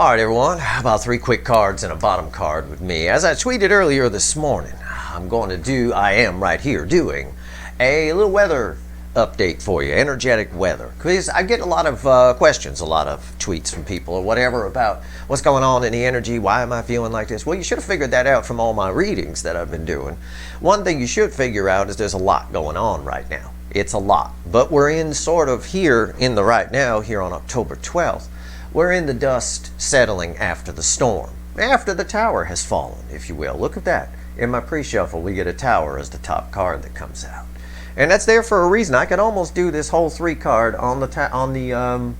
All right, everyone, how about 3 quick cards and a bottom card with me? As I tweeted earlier this morning, I am right here doing a little weather update for you, energetic weather. Because I get a lot of questions, a lot of tweets from people or whatever about what's going on in the energy, why am I feeling like this? Well, you should have figured that out from all my readings that I've been doing. One thing you should figure out is there's a lot going on right now. It's a lot. But we're in sort of here in the right now, here on October 12th. We're in the dust settling after the storm, after the tower has fallen, if you will. Look at that. In my pre-shuffle, we get a tower as the top card that comes out. And that's there for a reason. I could almost do this whole 3 card on the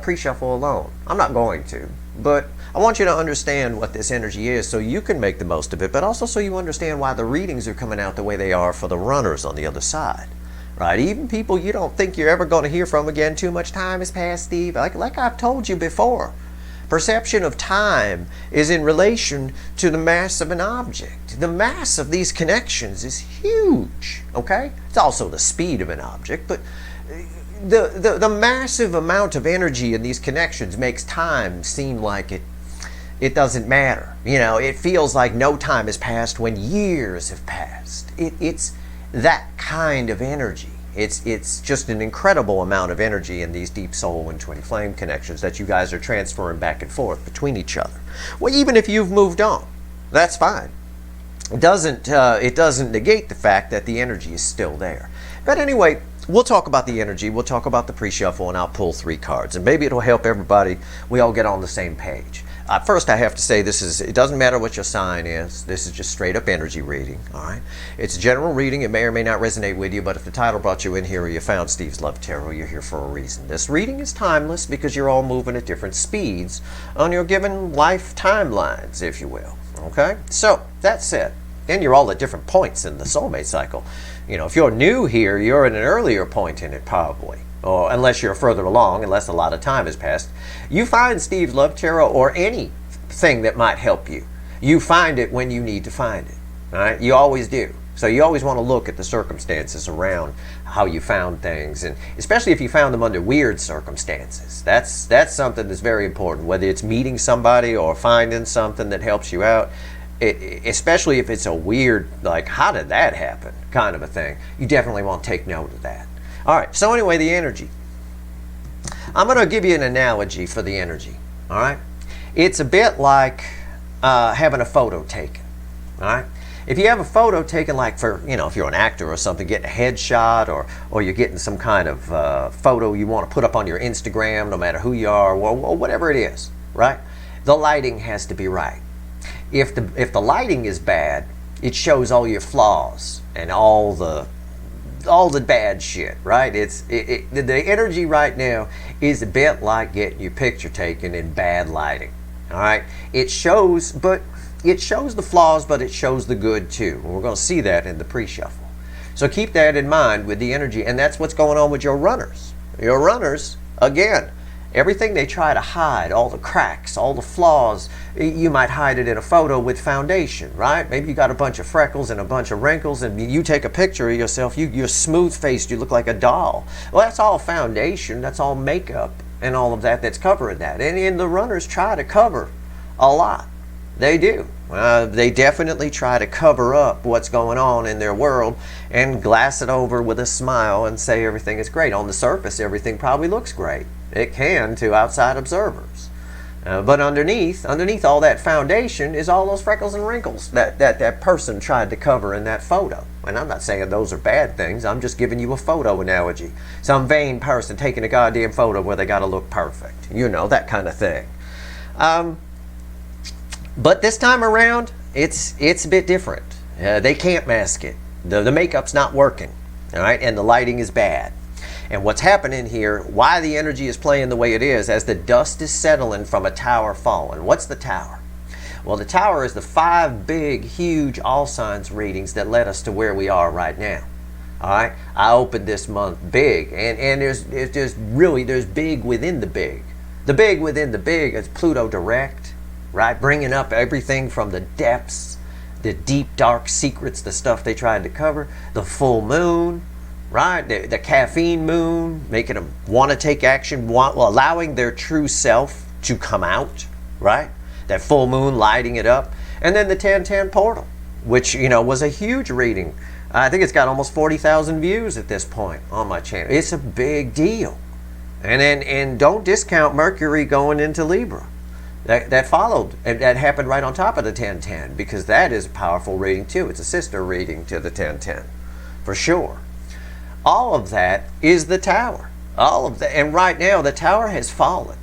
pre-shuffle alone. I'm not going to, but I want you to understand what this energy is so you can make the most of it, but also so you understand why the readings are coming out the way they are for the runners on the other side. Right, even people you don't think you're ever going to hear from again. Too much time has passed, Steve. Like I've told you before, perception of time is in relation to the mass of an object. The mass of these connections is huge, okay? It's also the speed of an object, but the massive amount of energy in these connections makes time seem like it doesn't matter. You know, it feels like no time has passed when years have passed. It's that kind of energy. It's just an incredible amount of energy in these deep soul and twin flame connections that you guys are transferring back and forth between each other. Well, even if you've moved on, that's fine. It doesn't negate the fact that the energy is still there. But anyway, we'll talk about the energy, we'll talk about the pre-shuffle, and I'll pull 3 cards. And maybe it'll help everybody, we all get on the same page. First, I have to say it doesn't matter what your sign is. This is just straight up energy reading, all right? It's a general reading. It may or may not resonate with you, but if the title brought you in here or you found Steve's Love Tarot, you're here for a reason. This reading is timeless because you're all moving at different speeds on your given life timelines, if you will, okay? So, that said, and you're all at different points in the soulmate cycle. You know, if you're new here, you're at an earlier point in it probably. Or unless you're further along, unless a lot of time has passed, you find Steve's Love Tarot or anything that might help you. You find it when you need to find it. All right? You always do. So you always want to look at the circumstances around how you found things, and especially if you found them under weird circumstances. That's something that's very important, whether it's meeting somebody or finding something that helps you out. Especially if it's a weird, like, how did that happen kind of a thing. You definitely want to take note of that. All right, so anyway, the energy. I'm going to give you an analogy for the energy, all right? It's a bit like having a photo taken, all right? If you have a photo taken, like for, you know, if you're an actor or something, getting a headshot, or you're getting some kind of photo you want to put up on your Instagram, no matter who you are, or whatever it is, right? The lighting has to be right. If the lighting is bad, it shows all your flaws and all the bad shit, right? The energy right now is a bit like getting your picture taken in bad lighting. All right, it shows the flaws, but it shows the good too. And we're going to see that in the pre-shuffle. So keep that in mind with the energy, and that's what's going on with your runners. Your runners, again, everything they try to hide, all the cracks, all the flaws, you might hide it in a photo with foundation, right? Maybe you got a bunch of freckles and a bunch of wrinkles, and you take a picture of yourself, you're smooth-faced, you look like a doll. Well, that's all foundation, that's all makeup and all of that that's covering that. And the runners try to cover a lot. They do. They definitely try to cover up what's going on in their world and glass it over with a smile and say everything is great. On the surface, everything probably looks great. It can to outside observers. But underneath all that foundation is all those freckles and wrinkles that person tried to cover in that photo. And I'm not saying those are bad things. I'm just giving you a photo analogy. Some vain person taking a goddamn photo where they got to look perfect. You know, that kind of thing. But this time around, it's a bit different. They can't mask it. The makeup's not working. All right, and the lighting is bad. And what's happening here, why the energy is playing the way it is, as the dust is settling from a tower falling. What's the tower? Well, the tower is the 5 big, huge all signs readings that led us to where we are right now. All right, I opened this month big, and there's big within the big. The big within the big is Pluto direct, right? Bringing up everything from the depths, the deep, dark secrets, the stuff they tried to cover, the full moon, right? The caffeine moon, making them want to take action, allowing their true self to come out, right? That full moon lighting it up. And then the 1010 portal, which, was a huge reading. I think it's got almost 40,000 views at this point on my channel. It's a big deal. And don't discount Mercury going into Libra. That followed, and that happened right on top of the 1010, because that is a powerful reading too. It's a sister reading to the 1010, for sure. All of that is the tower. All of that, and right now the tower has fallen,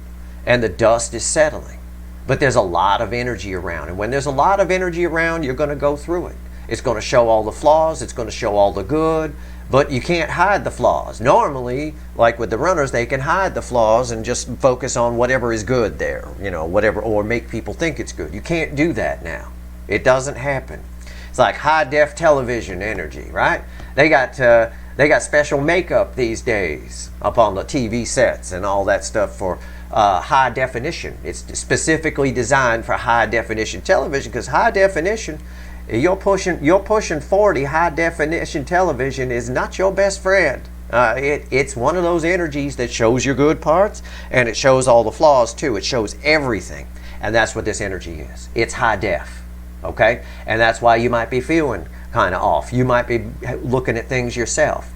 and the dust is settling. But there's a lot of energy around, and when there's a lot of energy around, you're going to go through it. It's going to show all the flaws. It's going to show all the good. But you can't hide the flaws. Normally, like with the runners, they can hide the flaws and just focus on whatever is good there, whatever, or make people think it's good. You can't do that now. It doesn't happen. It's like high-def television energy, right? They got special makeup these days up on the TV sets and all that stuff for high definition. It's specifically designed for high definition television, because high definition, you're pushing 40. High definition television is not your best friend. It's one of those energies that shows your good parts, and it shows all the flaws too. It shows everything, and that's what this energy is. It's high def, okay? And that's why you might be feeling kind of off. You might be looking at things yourself.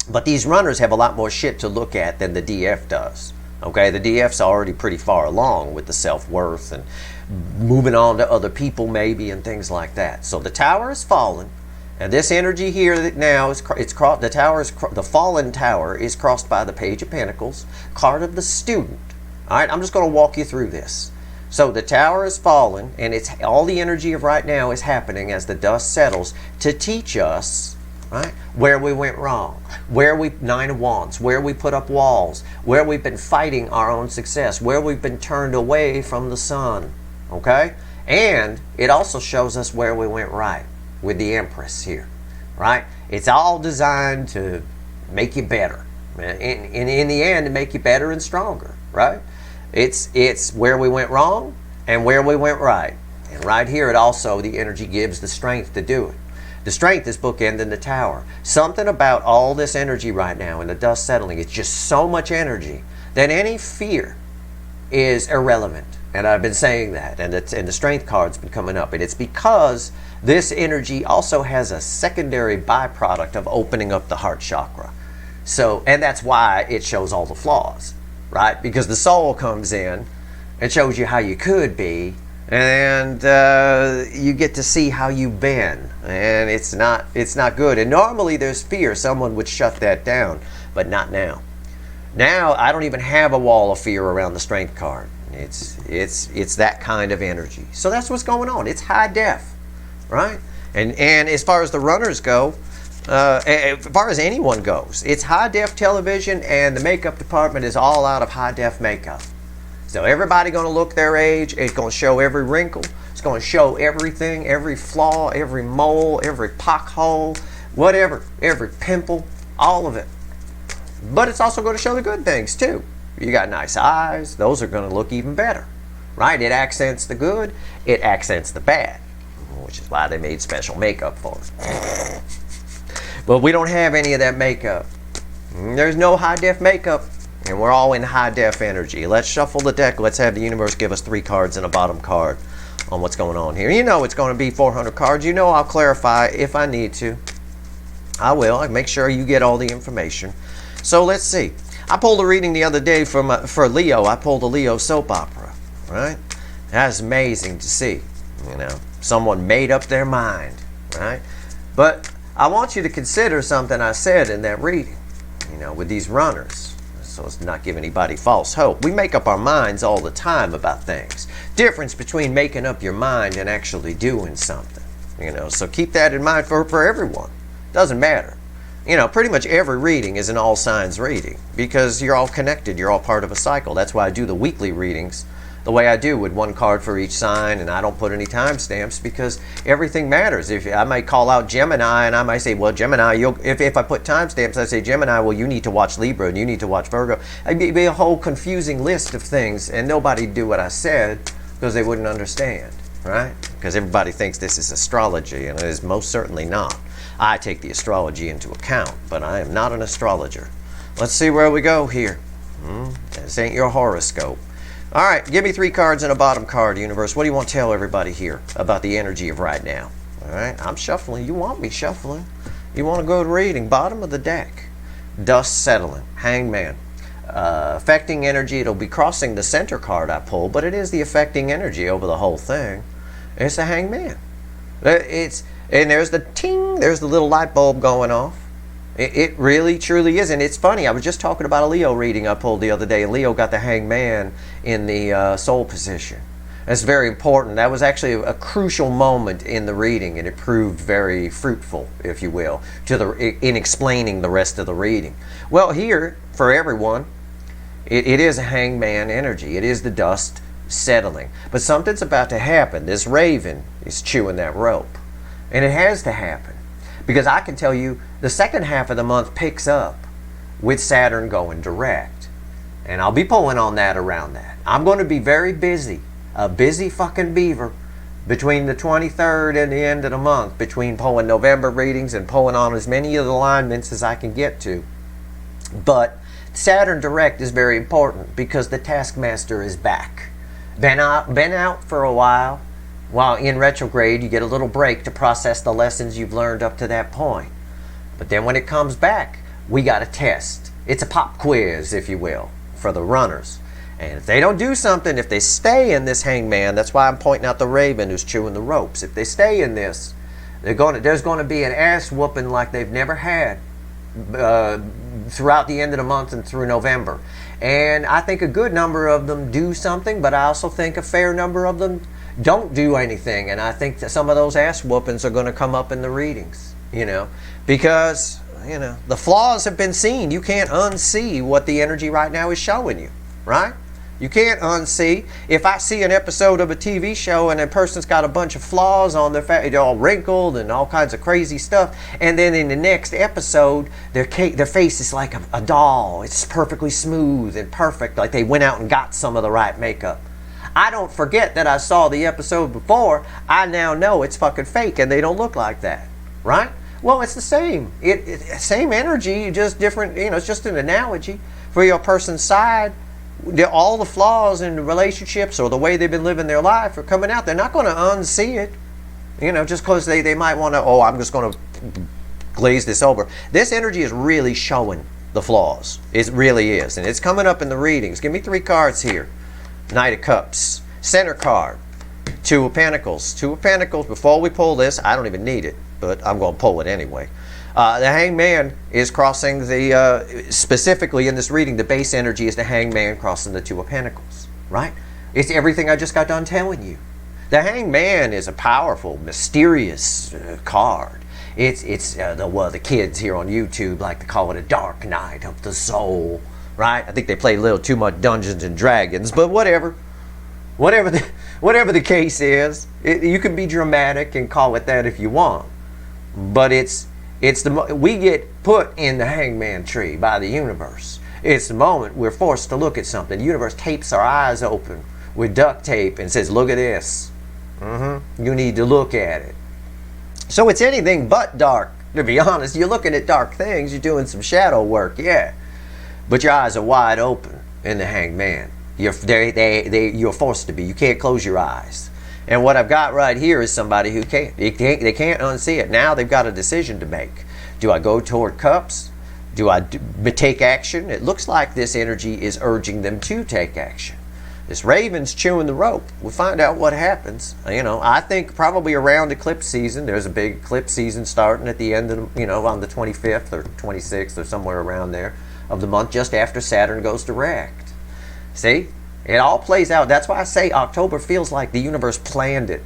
But these runners have a lot more shit to look at than the DF does. Okay, the DF's already pretty far along with the self-worth and moving on to other people maybe and things like that. So the tower has fallen, and this energy here that now is the fallen tower is crossed by the Page of Pentacles, card of the student. All right, I'm just going to walk you through this. So the tower has fallen, and it's all the energy of right now is happening as the dust settles to teach us, right, where we went wrong, Nine of Wands, where we put up walls, where we've been fighting our own success, where we've been turned away from the sun, okay? And it also shows us where we went right with the Empress here, right? It's all designed to make you better, in the end, to make you better and stronger, right? It's where we went wrong and where we went right. And right here, it also, the energy gives the strength to do it. The strength is bookend in the tower. Something about all this energy right now and the dust settling, it's just so much energy that any fear is irrelevant. And I've been saying that, and the strength card's been coming up. And it's because this energy also has a secondary byproduct of opening up the heart chakra. So, and that's why it shows all the flaws, right? Because the soul comes in and shows you how you could be, and you get to see how you've been, and it's not good. And normally there's fear. Someone would shut that down, but not now. Now I don't even have a wall of fear around the strength card. It's that kind of energy. So that's what's going on. It's high def, right? And as far as the runners go, as far as anyone goes, it's high def television, and the makeup department is all out of high def makeup. So everybody going to look their age. It's going to show every wrinkle. It's going to show everything, every flaw, every mole, every pothole, whatever, every pimple, all of it. But it's also going to show the good things too. You got nice eyes. Those are going to look even better, right? It accents the good. It accents the bad, which is why they made special makeup for it. But we don't have any of that makeup. There's no high def makeup. And we're all in high def energy. Let's shuffle the deck. Let's have the universe give us 3 cards and a bottom card on what's going on here. You know it's going to be 400 cards. You know I'll clarify if I need to. I will. I'll make sure you get all the information. So let's see. I pulled a reading the other day for Leo. I pulled a Leo soap opera, right? That's amazing to see. Someone made up their mind, right? But I want you to consider something I said in that reading, with these runners. So as to not give anybody false hope. We make up our minds all the time about things. Difference between making up your mind and actually doing something. So keep that in mind for everyone. Doesn't matter. Pretty much every reading is an all signs reading, because you're all connected. You're all part of a cycle. That's why I do the weekly readings the way I do, with 1 card for each sign, and I don't put any timestamps, because everything matters. If I might call out Gemini, and I might say, well, Gemini, if I put timestamps, I say, Gemini, well, you need to watch Libra, and you need to watch Virgo. It'd be a whole confusing list of things, and nobody'd do what I said, because they wouldn't understand, right? Because everybody thinks this is astrology, and it is most certainly not. I take the astrology into account, but I am not an astrologer. Let's see where we go here. This ain't your horoscope. All right, give me 3 cards and a bottom card, universe. What do you want to tell everybody here about the energy of right now? All right, I'm shuffling. You want me shuffling. You want to go to reading. Bottom of the deck. Dust settling. Hangman. Affecting energy. It'll be crossing the center card I pulled, but it is the affecting energy over the whole thing. It's a hangman. And there's the ting. There's the little light bulb going off. It really, truly is. And it's funny. I was just talking about a Leo reading I pulled the other day, and Leo got the hangman in the soul position. That's very important. That was actually a crucial moment in the reading, and it proved very fruitful, if you will, in explaining the rest of the reading. Well, here, for everyone, it is a hangman energy. It is the dust settling. But something's about to happen. This raven is chewing that rope. And it has to happen. Because I can tell you, the second half of the month picks up with Saturn going direct. And I'll be pulling on that around that. I'm going to be very busy. A busy fucking beaver between the 23rd and the end of the month, between pulling November readings and pulling on as many of the alignments as I can get to. But Saturn direct is very important because the taskmaster is back. Been out for a while. While in retrograde, you get a little break to process the lessons you've learned up to that point. But then when it comes back, we got a test. It's a pop quiz, if you will, for the runners. And if they don't do something, if they stay in this hangman, that's why I'm pointing out the raven who's chewing the ropes. If they stay in this, there's going to be an ass whooping like they've never had throughout the end of the month and through November. And I think a good number of them do something, but I also think a fair number of them don't do anything. And I think that some of those ass whoopings are going to come up in the readings, because, the flaws have been seen. You can't unsee what the energy right now is showing you, right? You can't unsee. If I see an episode of a TV show and a person's got a bunch of flaws on their face, they're all wrinkled and all kinds of crazy stuff, and then in the next episode, their face is like a doll. It's perfectly smooth and perfect, like they went out and got some of the right makeup. I don't forget that I saw the episode before. I now know it's fucking fake and they don't look like that, right? Well, it's the same. Same energy, just different, it's just an analogy. For your person's side, all the flaws in the relationships or the way they've been living their life are coming out. They're not going to unsee it, just because they might want to, I'm just going to glaze this over. This energy is really showing the flaws. It really is. And it's coming up in the readings. Give me 3 cards here. Knight of Cups. Center card. 2 of Pentacles. 2 of Pentacles. Before we pull this, I don't even need it, but I'm going to pull it anyway. The hangman is crossing specifically in this reading, the base energy is the hangman crossing the 2 of Pentacles, right? It's everything I just got done telling you. The hangman is a powerful, mysterious card. It's the kids here on YouTube like to call it a dark night of the soul, right? I think they play a little too much Dungeons and Dragons, but whatever the case is, you can be dramatic and call it that if you want, but we get put in the hangman tree by the universe. It's the moment we're forced to look at something. The universe tapes our eyes open with duct tape and says, look at this. You need to look at it. So it's anything but dark, to be honest. You're looking at dark things. You're doing some shadow work, yeah. But your eyes are wide open in the hangman. You're forced to be. You can't close your eyes. And what I've got right here is somebody who they can't unsee it. Now they've got a decision to make. Do I go toward cups? Do I take action? It looks like this energy is urging them to take action. This raven's chewing the rope. We'll find out what happens. I think probably around eclipse season. There's a big eclipse season starting at the end of, on the 25th or 26th or somewhere around there of the month, just after Saturn goes direct. See? It all plays out. That's why I say October feels like the universe planned it.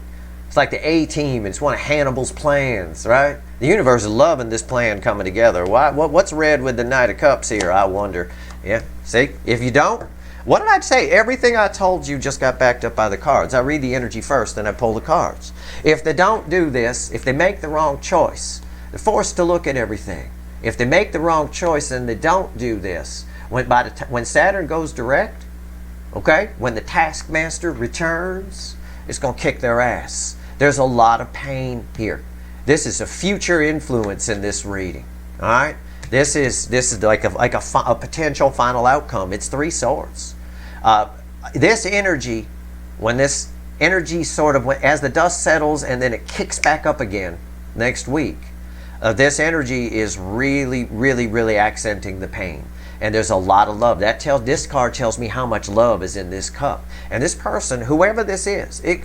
It's like the A-Team. It's one of Hannibal's plans, right? The universe is loving this plan coming together. What's red with the Knight of Cups here, I wonder? Yeah, see? If you don't, what did I say? Everything I told you just got backed up by the cards. I read the energy first, then I pull the cards. If they don't do this, if they make the wrong choice, they're forced to look at everything. If they make the wrong choice and they don't do this, when Saturn goes direct, okay, when the taskmaster returns, it's going to kick their ass. There's a lot of pain here. This is a future influence in this reading. All right, this is like a potential final outcome. It's 3 swords. this energy, when this energy sort of, as the dust settles and then it kicks back up again next week, this energy is really, really, really accenting the pain. And there's a lot of love. This card tells me how much love is in this cup. And this person, whoever this is, it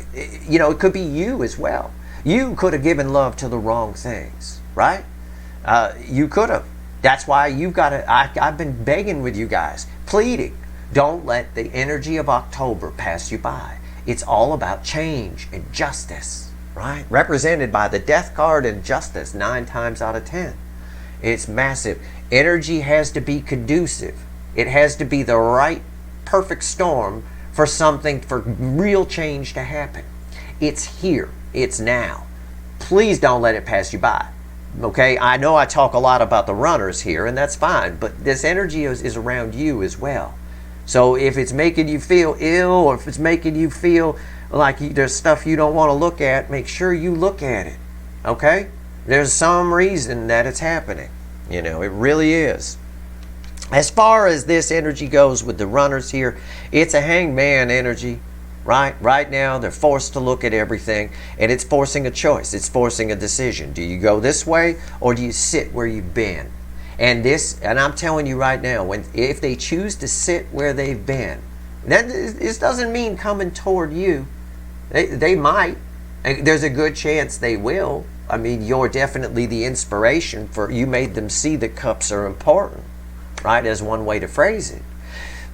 could be you as well. You could have given love to the wrong things, right? You could have. That's why you've got to, I've been begging with you guys, pleading, don't let the energy of October pass you by. It's all about change and justice, right? Represented by the Death card and Justice 9 times out of 10. It's massive. Energy has to be conducive. It has to be the right, perfect storm for real change to happen. It's here. It's now. Please don't let it pass you by. Okay? I know I talk a lot about the runners here, and that's fine, but this energy is around you as well. So if it's making you feel ill, or if it's making you feel like there's stuff you don't want to look at, make sure you look at it. Okay? There's some reason that it's happening. It really is. As far as this energy goes with the runners here, it's a hangman energy, right? Right now, they're forced to look at everything, and it's forcing a choice. It's forcing a decision. Do you go this way, or do you sit where you've been? And I'm telling you right now, if they choose to sit where they've been, this doesn't mean coming toward you. They might. There's a good chance they will. I mean, you're definitely the inspiration you made them see that cups are important, right? As one way to phrase it.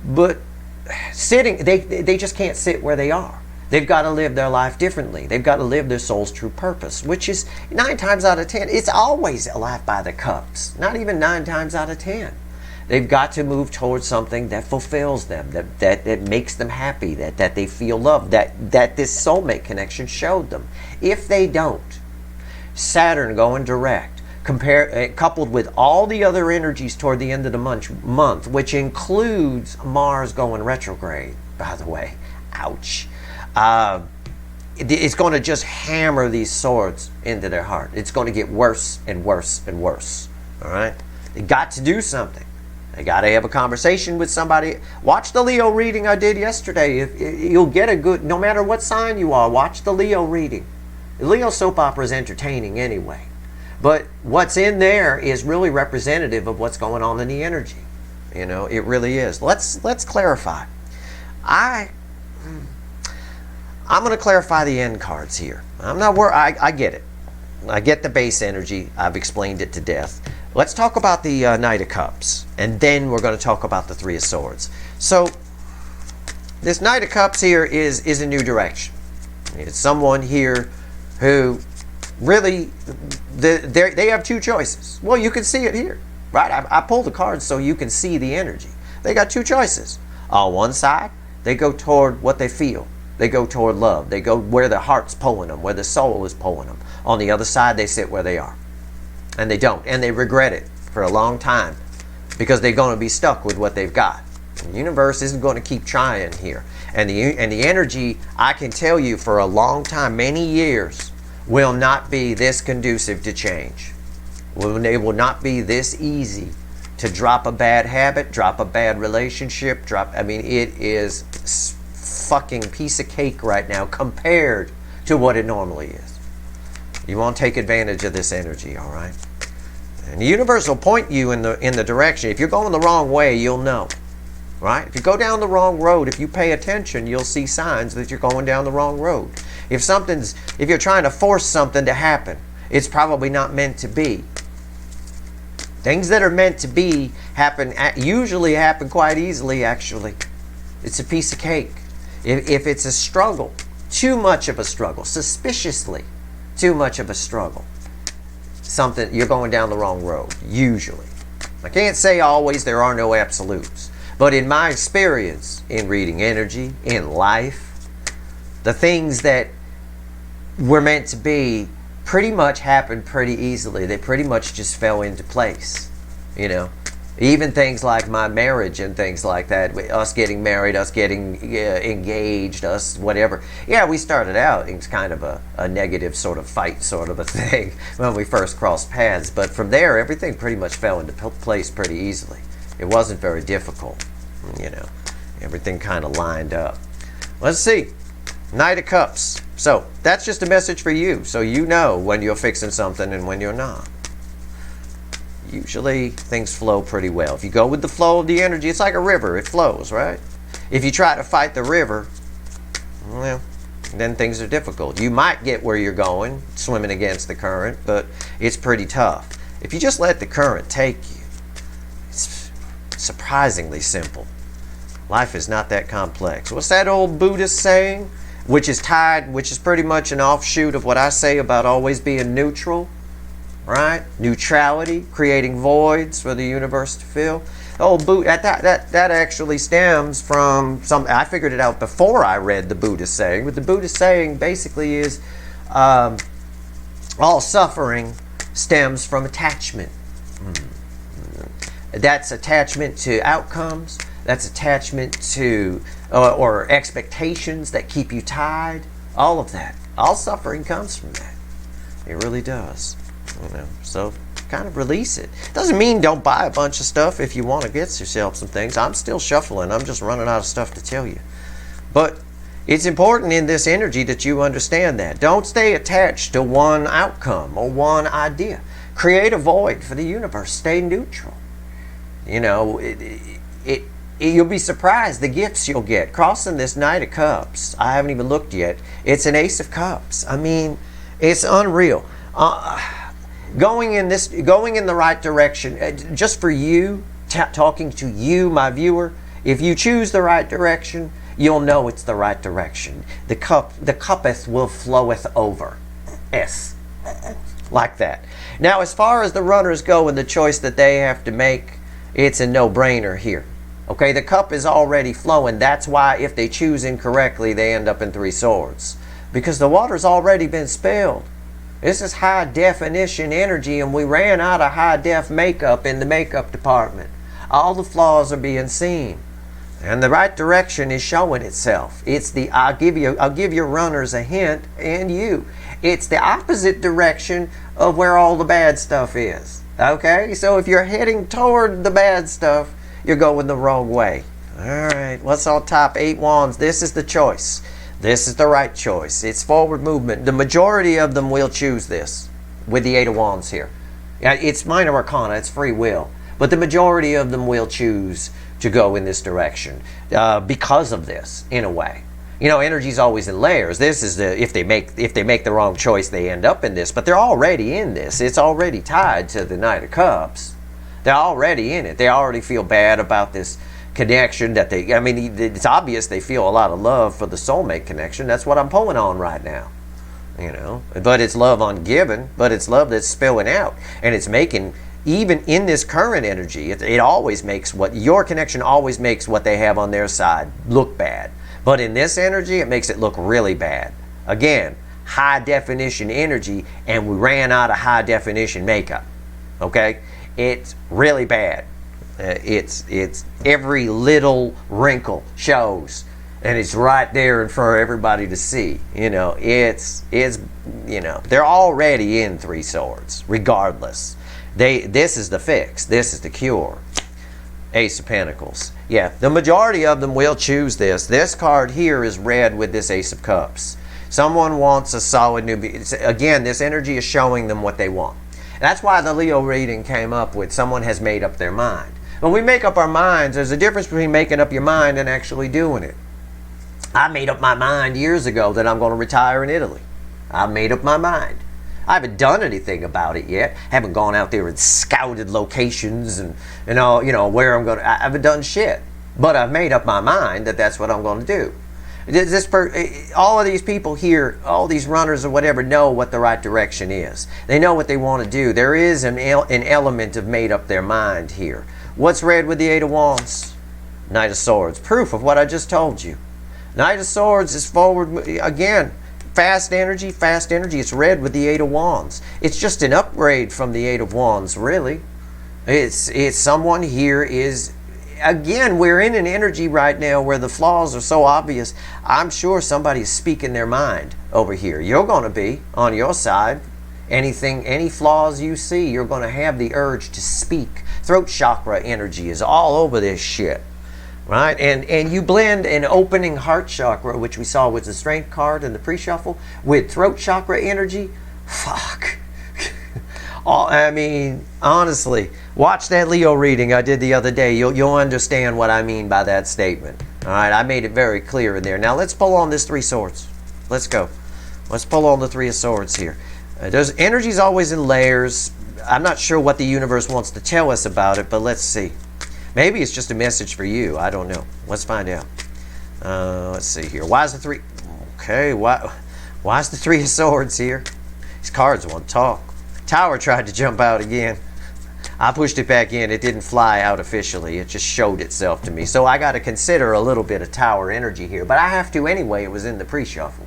But sitting, they just can't sit where they are. They've got to live their life differently. They've got to live their soul's true purpose, which is 9 times out of 10. It's always a life by the cups. Not even 9 times out of 10. They've got to move towards something that fulfills them, that makes them happy, that they feel loved, that this soulmate connection showed them. If they don't, Saturn going direct, coupled with all the other energies toward the end of the month, which includes Mars going retrograde, by the way. Ouch. It's going to just hammer these swords into their heart. It's going to get worse and worse and worse. All right? They got to do something. They got to have a conversation with somebody. Watch the Leo reading I did yesterday. You'll get a good, no matter what sign you are, watch the Leo reading. The Leo soap opera is entertaining anyway. But what's in there is really representative of what's going on in the energy. It really is. Let's clarify. I'm going to clarify the end cards here. I'm not worried. I get it. I get the base energy. I've explained it to death. Let's talk about the Knight of Cups. And then we're going to talk about the Three of Swords. So, this Knight of Cups here is a new direction. It's someone here who really, they have 2 choices. Well, you can see it here, right? I pulled the cards so you can see the energy. They got 2 choices. On one side, they go toward what they feel. They go toward love. They go where their heart's pulling them, where the soul is pulling them. On the other side, they sit where they are. And they don't. And they regret it for a long time because they're going to be stuck with what they've got. The universe isn't going to keep trying here. And the energy, I can tell you for a long time, many years, will not be this conducive to change. It will not be this easy to drop a bad habit, drop a bad relationship, it is fucking piece of cake right now compared to what it normally is. You want to take advantage of this energy, all right? And the universe will point you in the direction. If you're going the wrong way, you'll know. Right? If you go down the wrong road, if you pay attention, you'll see signs that you're going down the wrong road. If you're trying to force something to happen, it's probably not meant to be. Things that are meant to be usually happen quite easily, actually. It's a piece of cake. If it's a struggle, too much of a struggle, suspiciously too much of a struggle, you're going down the wrong road, usually. I can't say always, there are no absolutes. But in my experience, in reading energy, in life, the things that were meant to be pretty much happened pretty easily. They pretty much just fell into place, Even things like my marriage and things like that, us getting married, us getting engaged, us whatever. Yeah, we started out, it was kind of a negative sort of fight sort of a thing when we first crossed paths. But from there, everything pretty much fell into place pretty easily. It wasn't very difficult, Everything kind of lined up. Let's see. Knight of Cups. So that's just a message for you, so you know when you're fixing something and when you're not. Usually things flow pretty well. If you go with the flow of the energy, it's like a river. It flows, right? If you try to fight the river, well, then things are difficult. You might get where you're going, swimming against the current, but it's pretty tough. If you just let the current take you, it's surprisingly simple. Life is not that complex. What's that old Buddhist saying? Which is pretty much an offshoot of what I say about always being neutral, right? Neutrality, creating voids for the universe to fill. Oh, that actually stems from some. I figured it out before I read the Buddhist saying. But the Buddhist saying basically is, all suffering stems from attachment. That's attachment to outcomes. That's attachment to or expectations that keep you tied. All of that. All suffering comes from that. It really does. So kind of release it. Doesn't mean don't buy a bunch of stuff if you want to get yourself some things. I'm still shuffling. I'm just running out of stuff to tell you. But it's important in this energy that you understand that. Don't stay attached to one outcome or one idea. Create a void for the universe. Stay neutral. You'll be surprised the gifts you'll get. Crossing this Knight of Cups, I haven't even looked yet. It's an Ace of Cups. I mean, it's unreal. Going in the right direction, just for you, talking to you, my viewer, if you choose the right direction, you'll know it's the right direction. The cuppeth will floweth over. Like that. Now, as far as the runners go and the choice that they have to make, it's a no-brainer here. Okay, the cup is already flowing. That's why if they choose incorrectly, they end up in 3 swords. Because the water's already been spilled. This is high definition energy, and we ran out of high def makeup in the makeup department. All the flaws are being seen. And the right direction is showing itself. It's the I'll give your runners a hint, and you. It's the opposite direction of where all the bad stuff is. Okay? So if you're heading toward the bad stuff, you're going the wrong way. Alright, what's on top? 8 wands. This is the choice. This is the right choice. It's forward movement. The majority of them will choose this with the 8 of wands here. It's minor arcana. It's free will. But the majority of them will choose to go in this direction because of this, in a way. Energy's always in layers. This is if they make the wrong choice, they end up in this. But they're already in this. It's already tied to the Knight of Cups. They're already in it. They already feel bad about this connection it's obvious they feel a lot of love for the soulmate connection. That's what I'm pulling on right now. But it's love ungiven, but it's love that's spilling out. And it's making, even in this current energy, it always makes your connection always makes what they have on their side look bad. But in this energy, it makes it look really bad. Again, high definition energy, and we ran out of high definition makeup. Okay? It's really bad. It's every little wrinkle shows, and it's right there for everybody to see. They're already in 3 swords, regardless. This is the fix. This is the cure. Ace of Pentacles. Yeah, the majority of them will choose this. This card here is red with this Ace of Cups. Someone wants a solid new. Again, this energy is showing them what they want. That's why the Leo reading came up with someone has made up their mind. When we make up our minds, there's a difference between making up your mind and actually doing it. I made up my mind years ago that I'm going to retire in Italy. I made up my mind. I haven't done anything about it yet. Haven't gone out there and scouted locations and where I'm going to. I haven't done shit. But I've made up my mind that that's what I'm going to do. All of these people here, all these runners or whatever, know what the right direction is. They know what they want to do. There is an element of made up their mind here. What's red with the 8 of wands? Knight of Swords. Proof of what I just told you. Knight of Swords is forward, again, fast energy. It's red with the 8 of wands. It's just an upgrade from the 8 of wands, really. It's someone here is, again, we're in an energy right now where the flaws are so obvious. I'm sure somebody's speaking their mind over here. You're going to be on your side. Any flaws you see, you're going to have the urge to speak. Throat chakra energy is all over this shit. right? And you blend an opening heart chakra, which we saw was the strength card in the pre-shuffle, with throat chakra energy. Fuck. I mean, honestly, watch that Leo reading I did the other day. You'll understand what I mean by that statement. All right, I made it very clear in there. Now let's pull on this Three Swords. Let's go. Let's pull on the Three of Swords here. There's energy's always in layers. I'm not sure what the universe wants to tell us about it, but let's see. Maybe it's just a message for you. I don't know. Let's find out. Let's see here. Why is the three? Okay, why is the Three of Swords here? These cards want to talk. Tower tried to jump out again. I pushed it back in. It didn't fly out officially. It just showed itself to me. So I got to consider a little bit of Tower energy here. But I have to anyway. It was in the pre-shuffle.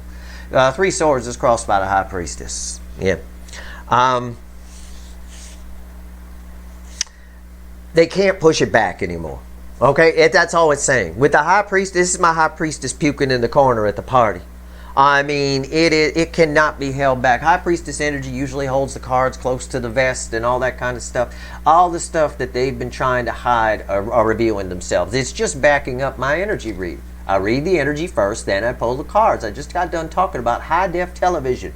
Three Swords is crossed by the High Priestess. Yeah. They can't push it back anymore. Okay? That's all it's saying. With the High Priestess, this is my High Priestess puking in the corner at the party. I mean, it cannot be held back. High Priestess energy usually holds the cards close to the vest and all that kind of stuff. All the stuff that they've been trying to hide are revealing themselves. It's just backing up my energy read. I read the energy first, then I pull the cards. I just got done talking about high-def television.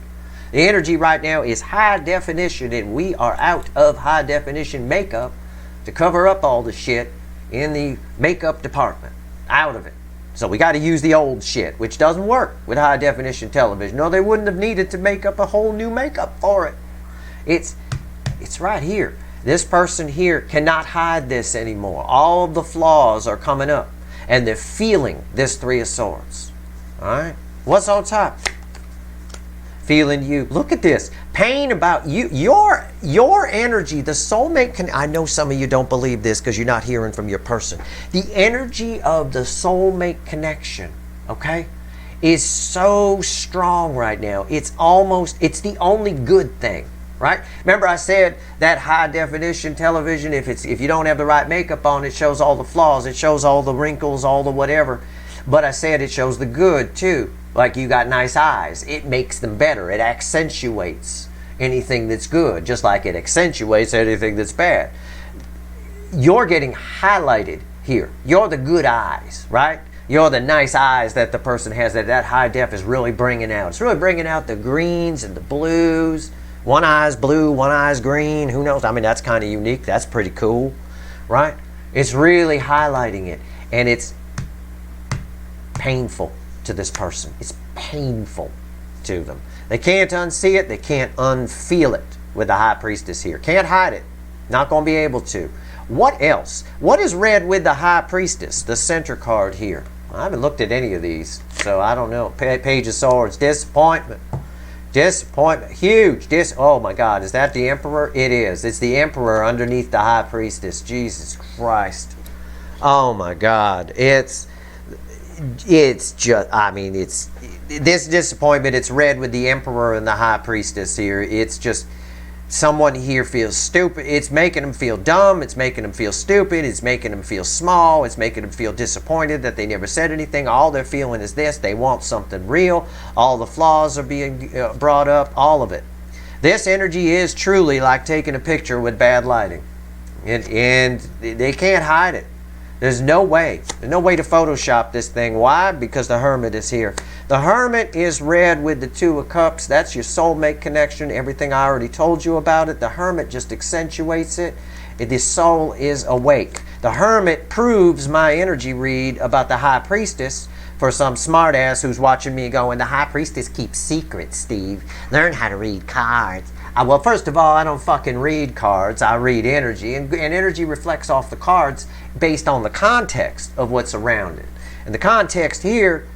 The energy right now is high definition, and we are out of high-definition makeup to cover up all the shit in the makeup department. Out of it. So we got to use the old shit, which doesn't work with high definition television. No, they wouldn't have needed to make up a whole new makeup for it. It's right here. This person here cannot hide this anymore. All of the flaws are coming up, and they're feeling this Three of Swords. All right, what's on top? Feeling you. Look at this. Pain about you. Your energy, the soulmate I know some of you don't believe this because you're not hearing from your person. The energy of the soulmate connection, okay, is so strong right now. It's the only good thing, right? Remember I said that high definition television, if you don't have the right makeup on, it shows all the flaws. It shows all the wrinkles, all the whatever. But I said it shows the good too. Like you got nice eyes. It makes them better. It accentuates anything that's good, just like it accentuates anything that's bad. You're getting highlighted here. You're the good eyes, right? You're the nice eyes that the person has that high def is really bringing out. It's really bringing out the greens and the blues. One eye's blue, one eye's green. Who knows? I mean, that's kind of unique. That's pretty cool, right? It's really highlighting it. And it's painful to this person. It's painful to them. They can't unsee it. They can't unfeel it with the High Priestess here. Can't hide it. Not going to be able to. What else? What is red with the High Priestess? The center card here. I haven't looked at any of these, so I don't know. Page of Swords. Disappointment. Disappointment. Huge. Oh my God. Is that the Emperor? It is. It's the Emperor underneath the High Priestess. Jesus Christ. Oh my God. It's just, I mean, it's this disappointment. It's red with the Emperor and the High Priestess here. It's just someone here feels stupid. It's making them feel dumb. It's making them feel stupid. It's making them feel small. It's making them feel disappointed that they never said anything. All they're feeling is this. They want something real. All the flaws are being brought up. All of it. This energy is truly like taking a picture with bad lighting. And they can't hide it. There's no way. There's no way to Photoshop this thing. Why? Because the Hermit is here. The Hermit is red with the Two of Cups. That's your soulmate connection. Everything I already told you about it. The Hermit just accentuates it. The soul is awake. The Hermit proves my energy read about the High Priestess for some smartass who's watching me going, the High Priestess keeps secrets, Steve. Learn how to read cards. Well, first of all, I don't fucking read cards. I read energy. And energy reflects off the cards based on the context of what's around it. And the context here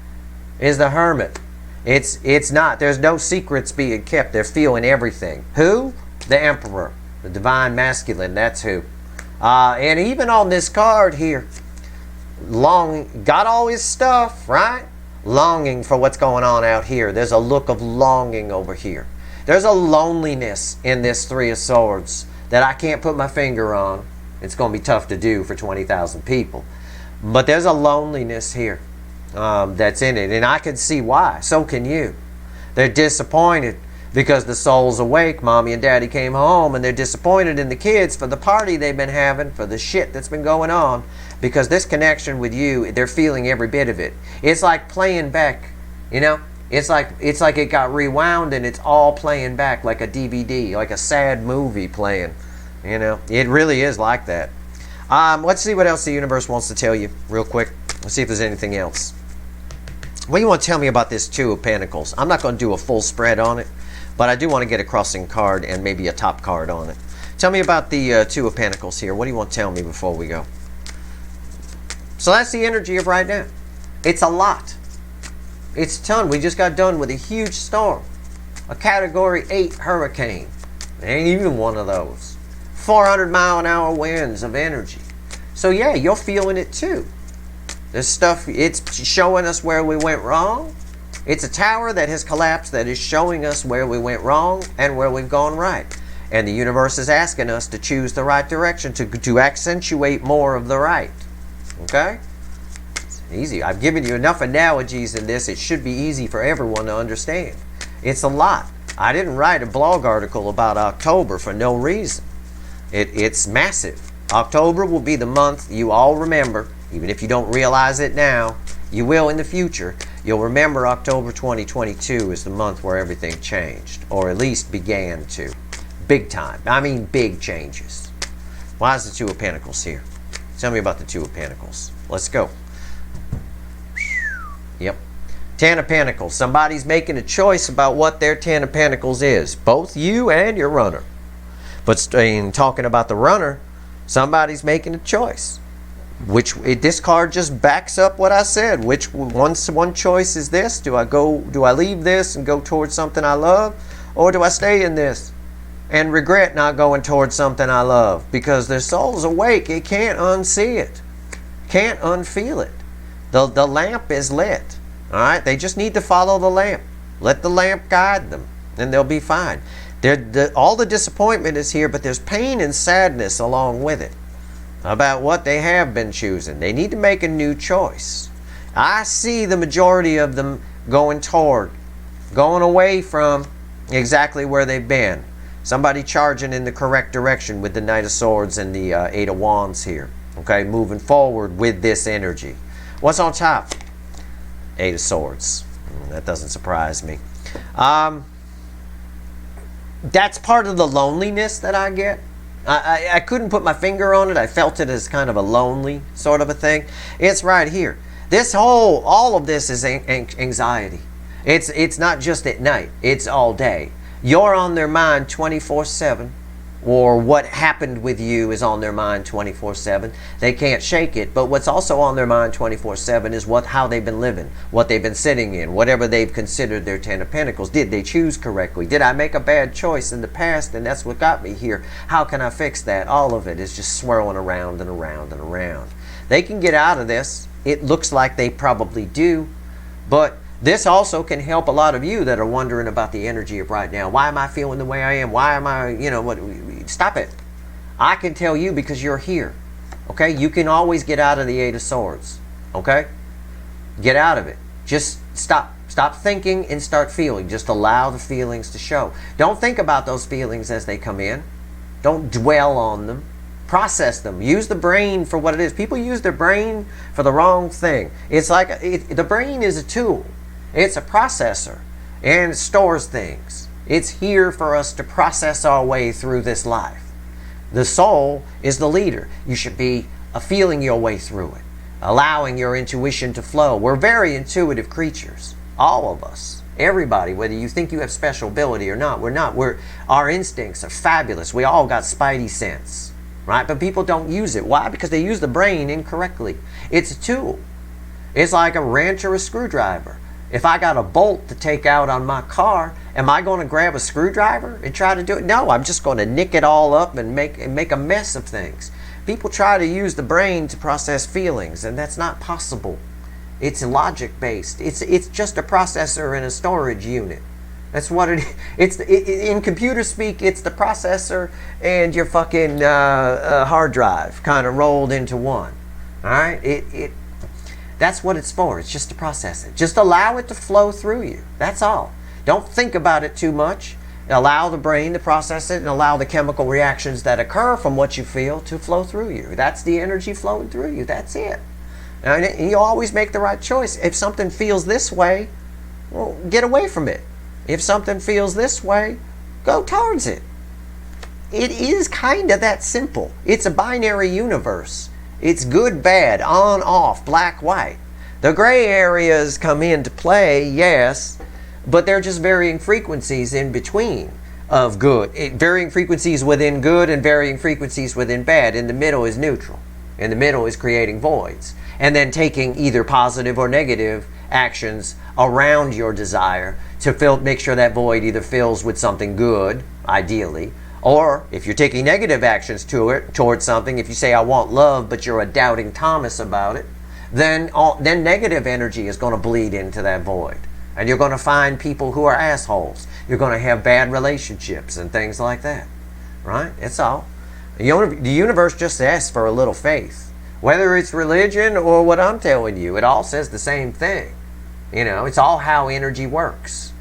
is the Hermit. It's not. There's no secrets being kept. They're feeling everything. Who? The Emperor. The Divine Masculine. That's who. And even on this card here, got all his stuff, right? Longing for what's going on out here. There's a look of longing over here. There's a loneliness in this Three of Swords that I can't put my finger on. It's going to be tough to do for 20,000 people. But there's a loneliness here that's in it. And I can see why. So can you. They're disappointed because the soul's awake. Mommy and daddy came home and they're disappointed in the kids for the party they've been having, for the shit that's been going on, because this connection with you, they're feeling every bit of it. It's like playing back, you know? It's like it got rewound and it's all playing back like a DVD, like a sad movie playing. You know, it really is like that. Let's see what else the universe wants to tell you real quick. Let's see if there's anything else. What do you want to tell me about this Two of Pentacles? I'm not going to do a full spread on it, but I do want to get a crossing card and maybe a top card on it. Tell me about the Two of Pentacles here. What do you want to tell me before we go? So that's the energy of right now. It's a lot. It's a ton. We just got done with a huge storm. A Category 8 hurricane. Ain't even one of those. 400-mile-an-hour winds of energy. So yeah, you're feeling it too. This stuff, it's showing us where we went wrong. It's a tower that has collapsed that is showing us where we went wrong and where we've gone right. And the universe is asking us to choose the right direction, to accentuate more of the right. Okay? Easy. I've given you enough analogies in this. It should be easy for everyone to understand. It's a lot. I didn't write a blog article about October for no reason. It's massive. October will be the month you all remember, even if you don't realize it now. You will in the future. You'll remember October 2022 is the month where everything changed, or at least began to. Big time. I mean big changes. Why is the Two of Pentacles here? Tell me about the Two of Pentacles. Let's go. Yep. Ten of Pentacles. Somebody's making a choice about what their Ten of Pentacles is. Both you and your runner. But in talking about the runner, somebody's making a choice. This card just backs up what I said. Which one choice is this? Do I leave this and go towards something I love? Or do I stay in this and regret not going towards something I love? Because their soul's awake. It can't unsee it. Can't unfeel it. The lamp is lit. All right? They just need to follow the lamp. Let the lamp guide them, and they'll be fine. All the disappointment is here, but there's pain and sadness along with it about what they have been choosing. They need to make a new choice. I see the majority of them going away from exactly where they've been. Somebody charging in the correct direction with the Knight of Swords and the Eight of Wands here. Okay, moving forward with this energy. What's on top? Eight of Swords. That doesn't surprise me. That's part of the loneliness that I get. I couldn't put my finger on it. I felt it as kind of a lonely sort of a thing. It's right here. All of this is anxiety. It's not just at night. It's all day. You're on their mind 24/7. Or what happened with you is on their mind 24/7. They can't shake it. But what's also on their mind 24/7 is how they've been living, what they've been sitting in, whatever they've considered their Ten of Pentacles. Did they choose correctly? Did I make a bad choice in the past and that's what got me here? How can I fix that? All of it is just swirling around and around and around. They can get out of this. It looks like they probably do. But this also can help a lot of you that are wondering about the energy of right now. Why am I feeling the way I am? Why am I, stop it. I can tell you because you're here. Okay? You can always get out of the Eight of Swords. Okay? Get out of it. Just stop. Stop thinking and start feeling. Just allow the feelings to show. Don't think about those feelings as they come in. Don't dwell on them. Process them. Use the brain for what it is. People use their brain for the wrong thing. It's like the brain is a tool. It's a processor, and it stores things. It's here for us to process our way through this life. The soul is the leader. You should be feeling your way through it, allowing your intuition to flow. We're very intuitive creatures, all of us. Everybody, whether you think you have special ability or not, we're not. Our instincts are fabulous. We all got spidey sense, right? But people don't use it. Why? Because they use the brain incorrectly. It's a tool. It's like a wrench or a screwdriver. If I got a bolt to take out on my car, am I going to grab a screwdriver and try to do it? No, I'm just going to nick it all up and make a mess of things. People try to use the brain to process feelings, and that's not possible. It's logic-based. It's just a processor and a storage unit. That's what it is. In computer speak, it's the processor and your fucking hard drive kind of rolled into one. All right? That's what it's for. It's just to process it. Just allow it to flow through you. That's all. Don't think about it too much. Allow the brain to process it and allow the chemical reactions that occur from what you feel to flow through you. That's the energy flowing through you. That's it. And you always make the right choice. If something feels this way, well, get away from it. If something feels this way, go towards it. It is kind of that simple. It's a binary universe. It's good, bad, on, off, black, white. The gray areas come into play, yes, but they're just varying frequencies in between of good. Varying frequencies within good and varying frequencies within bad. In the middle is neutral. In the middle is creating voids. And then taking either positive or negative actions around your desire to make sure that void either fills with something good, ideally, or if you're taking negative actions towards something, if you say, I want love, but you're a doubting Thomas about it, then negative energy is going to bleed into that void. And you're going to find people who are assholes. You're going to have bad relationships and things like that. Right? It's all. The universe just asks for a little faith. Whether it's religion or what I'm telling you, it all says the same thing. You know, it's all how energy works.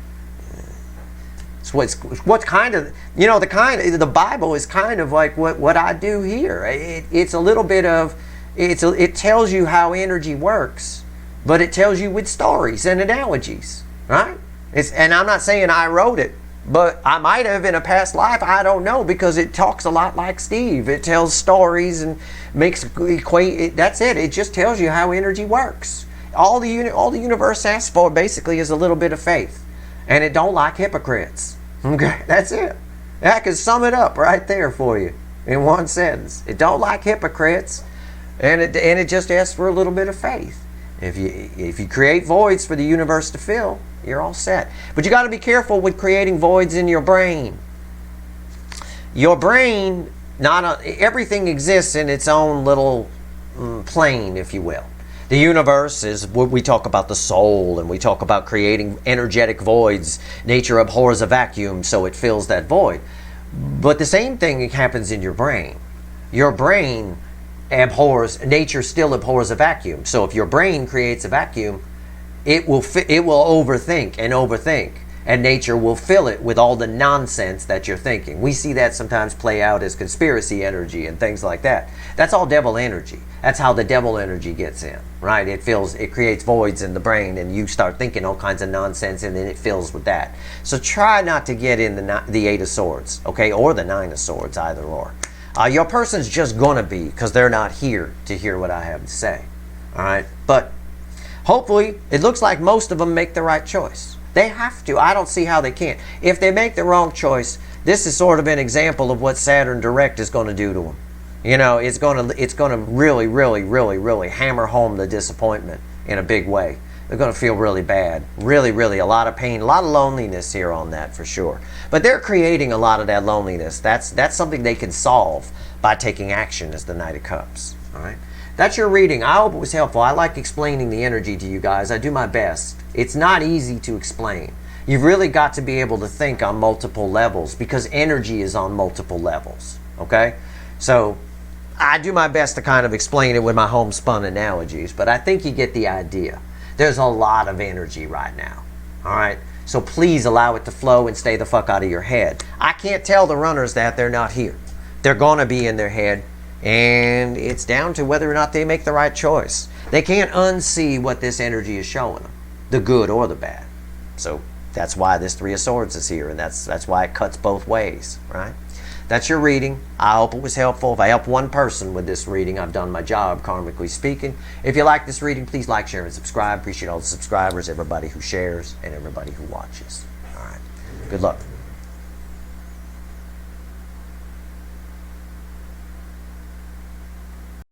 It's what's kind of, you know, the Bible is kind of like what I do here. It's a little bit of, it tells you how energy works, but it tells you with stories and analogies. Right? And I'm not saying I wrote it, but I might have in a past life. I don't know, because it talks a lot like Steve. It tells stories and makes that's it. It just tells you how energy works. All the universe asks for basically is a little bit of faith, and it don't like hypocrites. Okay, that's it. I can sum it up right there for you in one sentence. It don't like hypocrites, and it just asks for a little bit of faith. If you create voids for the universe to fill, you're all set. But you got to be careful with creating voids in your brain. Your brain, everything exists in its own little plane, if you will. The universe is what we talk about, the soul, and we talk about creating energetic voids. Nature abhors a vacuum, so it fills that void. But the same thing happens in your brain. Your brain nature still abhors a vacuum. So if your brain creates a vacuum, it will overthink and overthink, and nature will fill it with all the nonsense that you're thinking. We see that sometimes play out as conspiracy energy and things like that. That's all devil energy. That's how the devil energy gets in, right? It creates voids in the brain, and you start thinking all kinds of nonsense, and then it fills with that. So try not to get in the Eight of Swords, okay, or the Nine of Swords, either or. Your person's just going to be, because they're not here to hear what I have to say. All right? But hopefully, it looks like most of them make the right choice. They have to. I don't see how they can't. If they make the wrong choice, this is sort of an example of what Saturn direct is going to do to them. You know, it's going to really, really, really, really hammer home the disappointment in a big way. They're going to feel really bad. Really, really, a lot of pain, a lot of loneliness here on that for sure. But they're creating a lot of that loneliness. That's something they can solve by taking action as the Knight of Cups. All right? That's your reading. I hope it was helpful. I like explaining the energy to you guys. I do my best. It's not easy to explain. You've really got to be able to think on multiple levels, because energy is on multiple levels. Okay? So I do my best to kind of explain it with my homespun analogies, but I think you get the idea. There's a lot of energy right now. All right? So please allow it to flow and stay the fuck out of your head. I can't tell the runners that they're not here. They're going to be in their head, and it's down to whether or not they make the right choice. They can't unsee what this energy is showing them, the good or the bad. So that's why this Three of Swords is here, and that's why it cuts both ways, right? That's your reading. I hope it was helpful. If I helped one person with this reading, I've done my job, karmically speaking. If you like this reading, please like, share, and subscribe. Appreciate all the subscribers, everybody who shares, and everybody who watches. All right. Good luck.